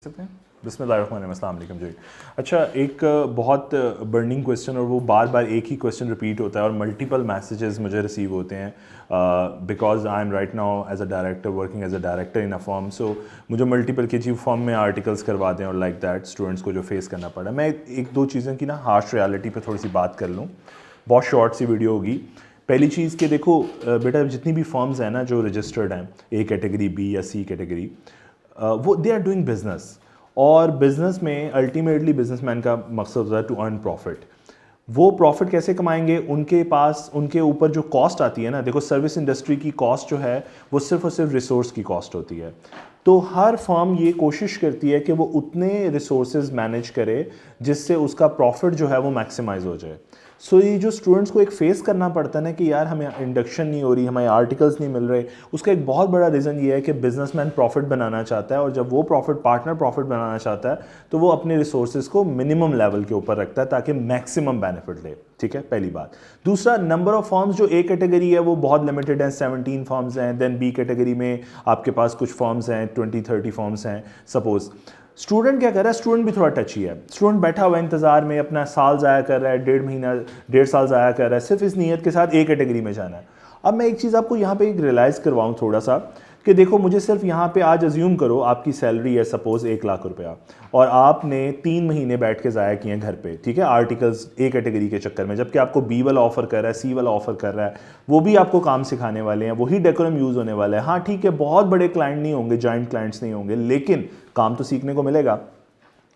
सकते हैं। बिस्मिल्लाहिर्रहमानिर्रहीम, अस्सलाम वालेकुम जी। अच्छा, एक बहुत बर्निंग क्वेश्चन और वो बार बार एक ही क्वेश्चन रिपीट होता है और मल्टीपल मैसेजेस मुझे रिसीव होते हैं because I am right now as a director working as a director in a firm. So मुझे मल्टीपल के जी फॉर्म में आर्टिकल्स करवा दें और लाइक दैट स्टूडेंट्स को जो फेस करना पड़ा। मैं एक दो चीज़ों की ना हार्श रियलिटी पे थोड़ी सी बात कर लूँ। बहुत शॉर्ट सी वीडियो होगी। पहली चीज़ कि देखो बेटा, जितनी भी फर्म्स हैं ना जो रजिस्टर्ड हैं ए कैटेगरी, बी या सी कैटेगरी, वो दे आर डूइंग बिजनेस। और बिजनेस में अल्टीमेटली बिजनेसमैन का मकसद होता है टू अर्न प्रॉफिट। वो प्रॉफिट कैसे कमाएंगे? उनके पास उनके ऊपर जो कॉस्ट आती है ना, देखो सर्विस इंडस्ट्री की कॉस्ट जो है वो सिर्फ और सिर्फ रिसोर्स की कॉस्ट होती है। तो हर फर्म ये कोशिश करती है कि वो उतने रिसोर्सेज मैनेज करे जिससे उसका प्रॉफिट जो है वो मैक्सिमाइज हो जाए। सो ये जो स्टूडेंट्स को एक फेस करना पड़ता है ना कि यार हमें इंडक्शन नहीं हो रही, हमें आर्टिकल्स नहीं मिल रहे, उसका एक बहुत बड़ा रीज़न ये है कि बिजनेसमैन प्रॉफिट बनाना चाहता है और जब वो पार्टनर प्रॉफिट बनाना चाहता है तो वो अपने रिसोर्सेज को मिनिमम लेवल के ऊपर रखता है ताकि मैक्सिमम बेनिफिट ले। ठीक है, पहली बात। दूसरा, नंबर ऑफ फॉर्म्स जो ए कैटेगरी है वो बहुत लिमिटेड हैं, 17 फॉर्म्स हैं। देन बी कैटेगरी में आपके पास कुछ फॉर्म्स हैं, 20-30 फॉर्म्स हैं सपोज। स्टूडेंट क्या कर रहा है? स्टूडेंट भी थोड़ा टची है। स्टूडेंट बैठा हुआ इंतजार में अपना साल ज़ाया कर रहा है, 1.5 साल ज़ाया कर रहा है सिर्फ इस नीयत के साथ ए कैटेगरी में जाना है। अब मैं एक चीज़ आपको यहाँ पे एक रियलाइज़ करवाऊँ थोड़ा सा कि देखो, मुझे सिर्फ यहाँ पे आज अज्यूम करो आपकी सैलरी है सपोज 1 लाख रुपया और आपने 3 महीने बैठ के ज़ाया किए हैं घर पे, ठीक है, आर्टिकल्स ए कैटेगरी के चक्कर में, जबकि आपको बी वाला ऑफर कर रहा है, सी वाला ऑफर कर रहा है, वो भी आपको काम सिखाने वाले हैं, वही डेकोरम यूज़ होने वाला है। हाँ ठीक है, बहुत बड़े क्लाइंट नहीं होंगे, जॉइंट क्लाइंट्स नहीं होंगे, लेकिन काम तो सीखने को मिलेगा।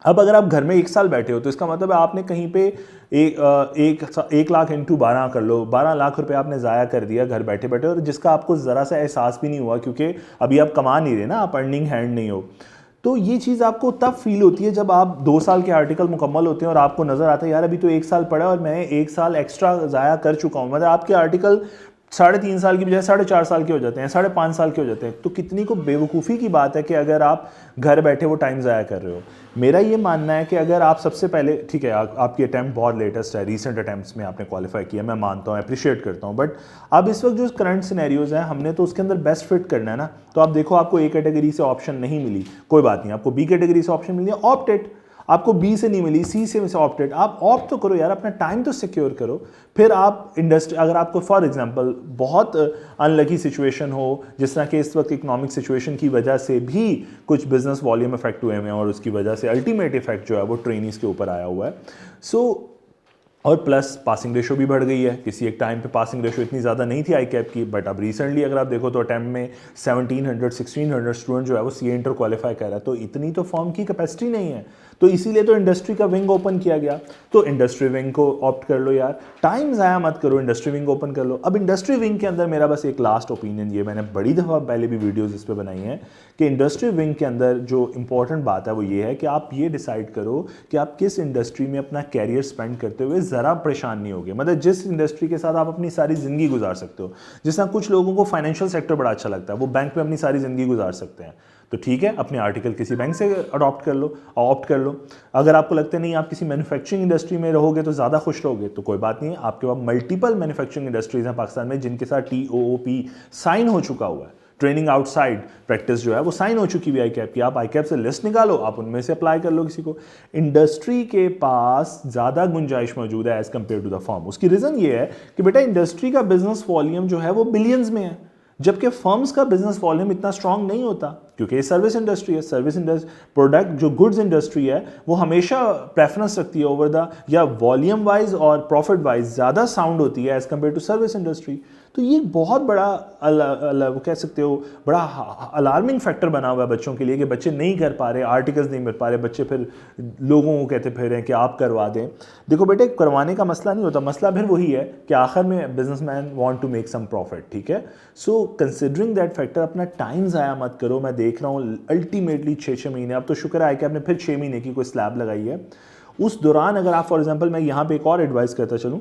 अब अगर आप घर में 1 साल बैठे हो तो इसका मतलब है आपने कहीं पे 1 लाख इंटू 12 कर लो, 12 लाख रुपए आपने ज़ाया कर दिया घर बैठे बैठे, और जिसका आपको ज़रा सा एहसास भी नहीं हुआ क्योंकि अभी आप कमा नहीं रहे ना, आप अर्निंग हैंड नहीं हो। तो ये चीज़ आपको तब फील होती है जब आप 2 साल के आर्टिकल मुकम्मल होते हैं और आपको नज़र आता है यार अभी तो 1 साल पड़ा है और मैं 1 साल एक्स्ट्रा ज़ाया कर चुका हूँ। मतलब आपके आर्टिकल 3.5 साल की बजाय 4.5 साल के हो जाते हैं, 5.5 साल के हो जाते हैं। तो कितनी को बेवकूफ़ी की बात है कि अगर आप घर बैठे वो टाइम ज़ाया कर रहे हो। मेरा ये मानना है कि अगर आप सबसे पहले, ठीक है, आपकी अटैम्प्ट बहुत लेटेस्ट है, रीसेंट अटैम्प्ट्स में आपने क्वालिफाई किया, मैं मानता हूँ, अप्रिशिएट करता हूँ, बट अब इस वक्त जो करंट सिनेरियोज़ हैं हमने तो उसके अंदर बेस्ट फिट करना है ना। तो आप देखो, आपको ए कैटेगरी से ऑप्शन नहीं मिली, कोई बात नहीं, आपको बी कैटेगरी से ऑप्शन मिली, ऑप्ट इट। आपको बी से नहीं मिली, सी से ऑप्टेड, आप ऑप्ट तो करो यार, अपना टाइम तो सिक्योर करो। फिर आप इंडस्ट्री, अगर आपको फॉर एग्जांपल बहुत अनलकी सिचुएशन हो, जिस तरह के इस वक्त इकोनॉमिक सिचुएशन की वजह से भी कुछ बिजनेस वॉल्यूम इफेक्ट हुए हैं और उसकी वजह से अल्टीमेट इफेक्ट जो है वो ट्रेनीज के ऊपर आया हुआ है। सो और प्लस पासिंग रेशो भी बढ़ गई है। किसी एक टाइम पे पासिंग रेशो इतनी ज़्यादा नहीं थी आई कैप की, बट अब रिसेंटली अगर आप देखो तो अटैम्प्ट में 1700-1600 स्टूडेंट जो है वो सी इंटर क्वालिफाई कर रहा है। तो इतनी तो फॉर्म की कैपेसिटी नहीं है, तो इसीलिए तो इंडस्ट्री का विंग ओपन किया गया। तो इंडस्ट्री विंग को ऑप्ट कर लो यार, टाइम ज़ाया मत करो, इंडस्ट्री विंग ओपन कर लो। अब इंडस्ट्री विंग के अंदर मेरा बस एक लास्ट ओपिनियन, ये मैंने बड़ी दफ़ा पहले भी वीडियोज़ इस पर बनाई हैं कि इंडस्ट्री विंग के अंदर जो इंपॉर्टेंट बात है वो ये है कि आप ये डिसाइड करो कि आप किस इंडस्ट्री में अपना कैरियर स्पेंड करते हुए ज़रा परेशान नहीं होगे। मतलब जिस इंडस्ट्री के साथ आप अपनी सारी ज़िंदगी गुजार सकते हो। जिस तरह कुछ लोगों को फाइनेंशियल सेक्टर बड़ा अच्छा लगता है, वो बैंक में अपनी सारी ज़िंदगी गुजार सकते हैं, तो ठीक है, अपने आर्टिकल किसी बैंक से अडॉप्ट कर लो, ऑप्ट कर लो। अगर आपको लगता है नहीं आप किसी मैन्युफैक्चरिंग इंडस्ट्री में रहोगे तो ज़्यादा खुश रहोगे, तो कोई बात नहीं है, आपके पास मल्टीपल मैन्युफैक्चरिंग इंडस्ट्रीज़ हैं पाकिस्तान में जिनके साथ TOOP साइन हो चुका हुआ है, ट्रेनिंग आउटसाइड प्रैक्टिस जो है वो साइन हो चुकी है आई कैप की। आप आई कैप से लिस्ट निकालो, आप उनमें से अप्लाई कर लो किसी को। इंडस्ट्री के पास ज़्यादा गुंजाइश मौजूद है as compare to the firm. उसकी रीज़न ये है कि बेटा इंडस्ट्री का बिजनेस वॉल्यूम जो है वो बिलियंस में है, जबकि फर्म्स का बिजनेस वॉल्यूम इतना स्ट्रांग नहीं होता, क्योंकि ये सर्विस इंडस्ट्री है। सर्विस इंडस्ट्री प्रोडक्ट जो गुड्स इंडस्ट्री है वो हमेशा प्रेफरेंस रखती है ओवर द, या वॉल्यूम वाइज और प्रॉफिट वाइज ज़्यादा साउंड होती है as compare to service industry. तो ये बहुत बड़ा वो कह सकते हो बड़ा अलार्मिंग फैक्टर बना हुआ है बच्चों के लिए कि बच्चे नहीं कर पा रहे, आर्टिकल्स नहीं मिल पा रहे, बच्चे फिर लोगों को कहते फिर रहे हैं कि आप करवा दें। देखो बेटे, करवाने का मसला नहीं होता, मसला फिर वही है कि आखिर में businessman want to make some profit, ठीक है। सो कंसिडरिंग दैट फैक्टर अपना टाइम ज़ाया मत करो। मैं देख रहा हूँ अल्टीमेटली 6-6 महीने, अब तो शुक्र है कि आपने फिर 6 महीने की कोई स्लैब लगाई है। उस दौरान अगर आप फॉर एग्जांपल, मैं यहाँ पे एक और एडवाइस करता चलूँ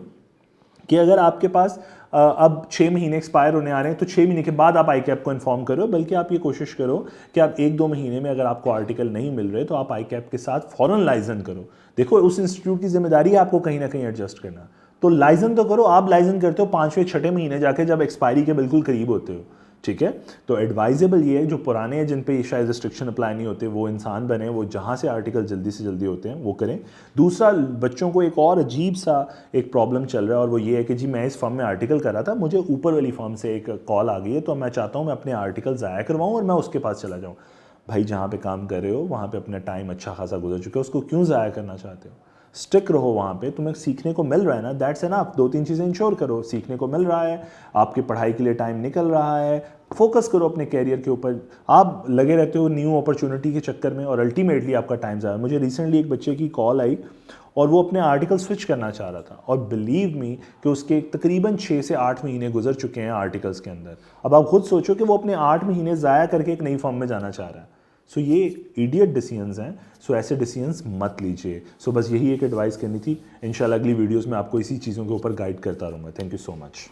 कि अगर आपके पास अब 6 महीने एक्सपायर होने आ रहे हैं तो 6 महीने के बाद आप आई कैप को इन्फॉर्म करो, बल्कि आप ये कोशिश करो कि आप 1-2 महीने में अगर आपको आर्टिकल नहीं मिल रहे तो आप आई कैप के साथ फ़ौरन लाइजन करो। देखो, उस इंस्टीट्यूट की जिम्मेदारी है आपको कहीं ना कहीं एडजस्ट करना, तो लाइजन तो करो। आप लाइजन करते हो 5वें 6ठे महीने जाके, जब एक्सपायरी के बिल्कुल करीब होते हो, ठीक है। तो एडवाइजेबल ये है, जो पुराने हैं जिन पे शायद रिस्ट्रिक्शन अप्लाई नहीं होते, वो इंसान बने, वो जहाँ से आर्टिकल जल्दी से जल्दी होते हैं वो करें। दूसरा, बच्चों को एक और अजीब सा एक प्रॉब्लम चल रहा है और वो ये है कि जी मैं इस फर्म में आर्टिकल कर रहा था, मुझे ऊपर वाली फर्म से एक कॉल आ गई है, तो मैं चाहता हूँ मैं अपने आर्टिकल ज़ाया करवाऊँ और मैं उसके पास चला जाऊँ। भाई जहाँ पे काम कर रहे हो वहाँ पे अपना टाइम अच्छा खासा गुजर चुका है, उसको क्यों ज़ाया करना चाहते हो? स्टिक रहो वहाँ पे, तुम्हें सीखने को मिल रहा है ना, दैट्स एनफ। 2-3 चीज़ें इंश्योर करो, सीखने को मिल रहा है, आपकी पढ़ाई के लिए टाइम निकल रहा है, फोकस करो अपने कैरियर के ऊपर। आप लगे रहते हो न्यू अपॉर्चुनिटी के चक्कर में और अल्टीमेटली आपका टाइम ज़ाया। मुझे रिसेंटली एक बच्चे की कॉल आई और वो अपने आर्टिकल स्विच करना चाह रहा था और बिलीव मी कि उसके तकरीबन 6 से 8 महीने गुजर चुके हैं आर्टिकल्स के अंदर। अब आप खुद सोचो कि वो अपने 8 महीने ज़ाया करके एक नई फॉर्म में जाना चाह रहा है। सो ये इडियट डिसीजंस हैं, सो ऐसे डिसीजंस मत लीजिए। सो बस यही एक एडवाइस करनी थी। इंशाल्लाह अगली वीडियोस में आपको इसी चीज़ों के ऊपर गाइड करता रहूँगा। Thank you so much.